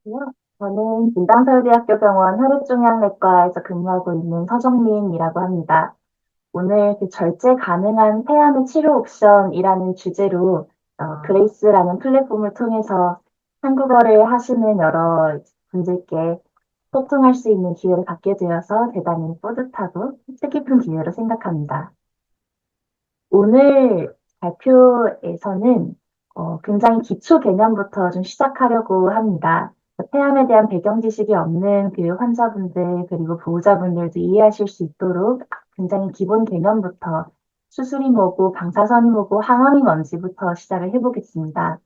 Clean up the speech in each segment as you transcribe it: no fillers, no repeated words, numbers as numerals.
안녕하세요. 저는 분당서울대학교 병원 혈액종양내과에서 근무하고 있는 서정민이라고 합니다. 오늘 그 절제 가능한 폐암의 치료 옵션이라는 주제로 그레이스라는 플랫폼을 통해서 한국어를 하시는 여러 분들께 소통할 수 있는 기회를 갖게 되어서 대단히 뿌듯하고 뜻깊은 기회로 생각합니다. 오늘 발표에서는 굉장히 기초 개념부터 좀 시작하려고 합니다. 폐암에 대한 배경 지식이 없는 그 환자분들 그리고 보호자분들도 이해하실 수 있도록 굉장히 기본 개념부터 수술이 뭐고 방사선이 뭐고 항암이 뭔지부터 시작을 해보겠습니다.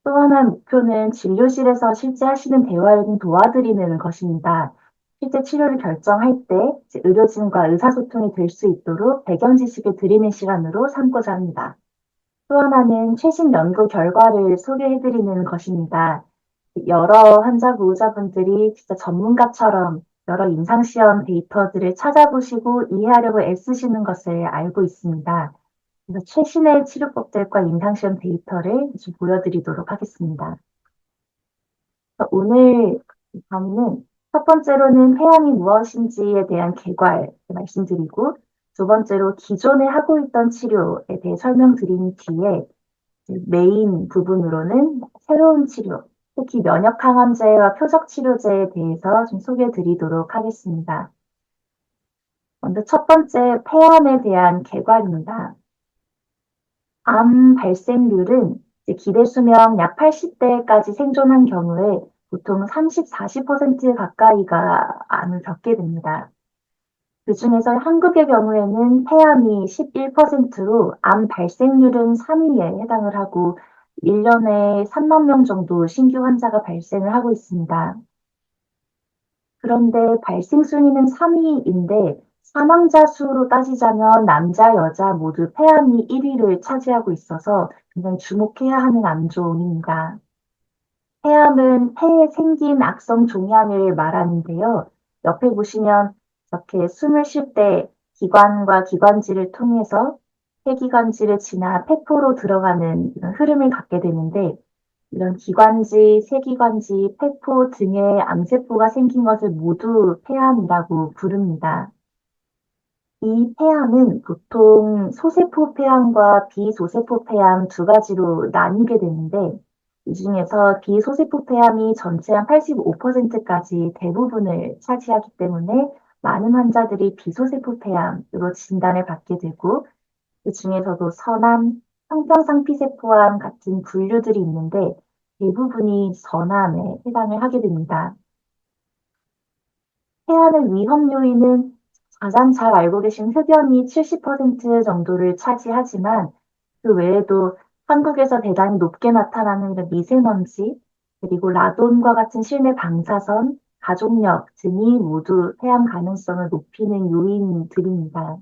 또 하나의 목표는 진료실에서 실제 하시는 대화를 좀 도와드리는 것입니다. 실제 치료를 결정할 때 이제 의료진과 의사소통이 될 수 있도록 배경 지식을 드리는 시간으로 삼고자 합니다. 또 하나는 최신 연구 결과를 소개해드리는 것입니다. 여러 환자 보호자분들이 진짜 전문가처럼 여러 임상시험 데이터들을 찾아보시고 이해하려고 애쓰시는 것을 알고 있습니다. 그래서 최신의 치료법들과 임상시험 데이터를 좀 보여드리도록 하겠습니다. 오늘 강의는 첫 번째로는 폐암이 무엇인지에 대한 개괄 말씀드리고, 두 번째로 기존에 하고 있던 치료에 대해 설명드린 뒤에 메인 부분으로는 새로운 치료, 특히 면역항암제와 표적치료제에 대해서 좀 소개드리도록 하겠습니다. 먼저 첫 번째 폐암에 대한 개괄입니다. 암 발생률은 기대 수명 약 80대까지 생존한 경우에 보통 30, 40% 가까이가 암을 겪게 됩니다. 그중에서 한국의 경우에는 폐암이 11%로 암 발생률은 3위에 해당을 하고 1년에 3만 명 정도 신규 환자가 발생을 하고 있습니다. 그런데 발생 순위는 3위인데 사망자 수로 따지자면 남자, 여자 모두 폐암이 1위를 차지하고 있어서 굉장히 주목해야 하는 암종입니다. 폐암은 폐에 생긴 악성 종양을 말하는데요. 옆에 보시면 이렇게 숨을 쉴 때 기관과 기관지를 통해서 폐기관지를 지나 폐포로 들어가는 이런 흐름을 갖게 되는데 이런 기관지, 세기관지, 폐포 등의 암세포가 생긴 것을 모두 폐암이라고 부릅니다. 이 폐암은 보통 소세포 폐암과 비소세포 폐암 두 가지로 나뉘게 되는데 이 중에서 비소세포 폐암이 전체 한 85%까지 대부분을 차지하기 때문에 많은 환자들이 비소세포 폐암으로 진단을 받게 되고 그 중에서도 서남, 형평상피세포암 같은 분류들이 있는데 대부분이 전암에 해당을 하게 됩니다. 폐암의 위험 요인은 가장 잘 알고 계신 흡연이 70% 정도를 차지하지만 그 외에도 한국에서 대단히 높게 나타나는 이런 미세먼지, 그리고 라돈과 같은 실내 방사선, 가족력 등이 모두 폐암 가능성을 높이는 요인들입니다.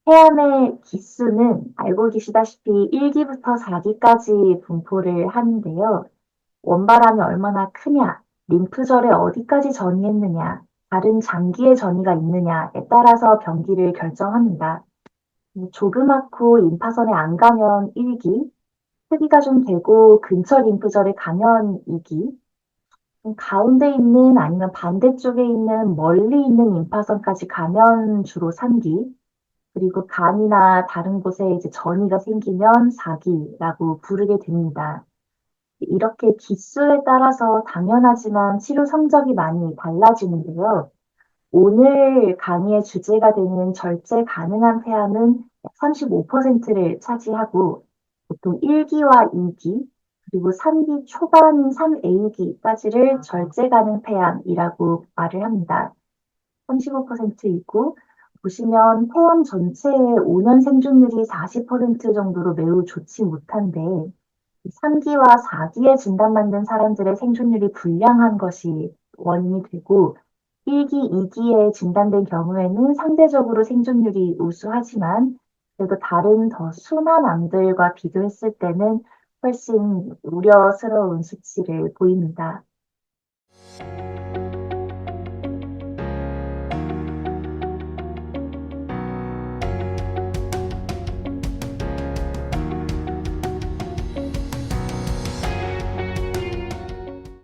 폐암의 기수는 알고 계시다시피 1기부터 4기까지 분포를 하는데요. 원발암이 얼마나 크냐, 림프절에 어디까지 전이했느냐, 다른 장기의 전이가 있느냐에 따라서 병기를 결정합니다. 조그맣고 림파선에 안 가면 1기, 크기가 좀 되고 근처 림프절에 가면 2기, 가운데 있는 아니면 반대쪽에 있는 멀리 있는 림파선까지 가면 주로 3기, 그리고 간이나 다른 곳에 이제 전이가 생기면 4기라고 부르게 됩니다. 이렇게 기수에 따라서 당연하지만 치료 성적이 많이 달라지는데요. 오늘 강의의 주제가 되는 절제 가능한 폐암은 35%를 차지하고 보통 1기와 2기 그리고 3기 초반인 3A기까지를 절제 가능 폐암이라고 말을 합니다. 35%이고 보시면 폐암 전체의 5년 생존율이 40% 정도로 매우 좋지 못한데 3기와 4기에 진단받는 사람들의 생존율이 불량한 것이 원인이 되고 1기, 2기에 진단된 경우에는 상대적으로 생존율이 우수하지만 그래도 다른 더 순한 암들과 비교했을 때는 훨씬 우려스러운 수치를 보입니다.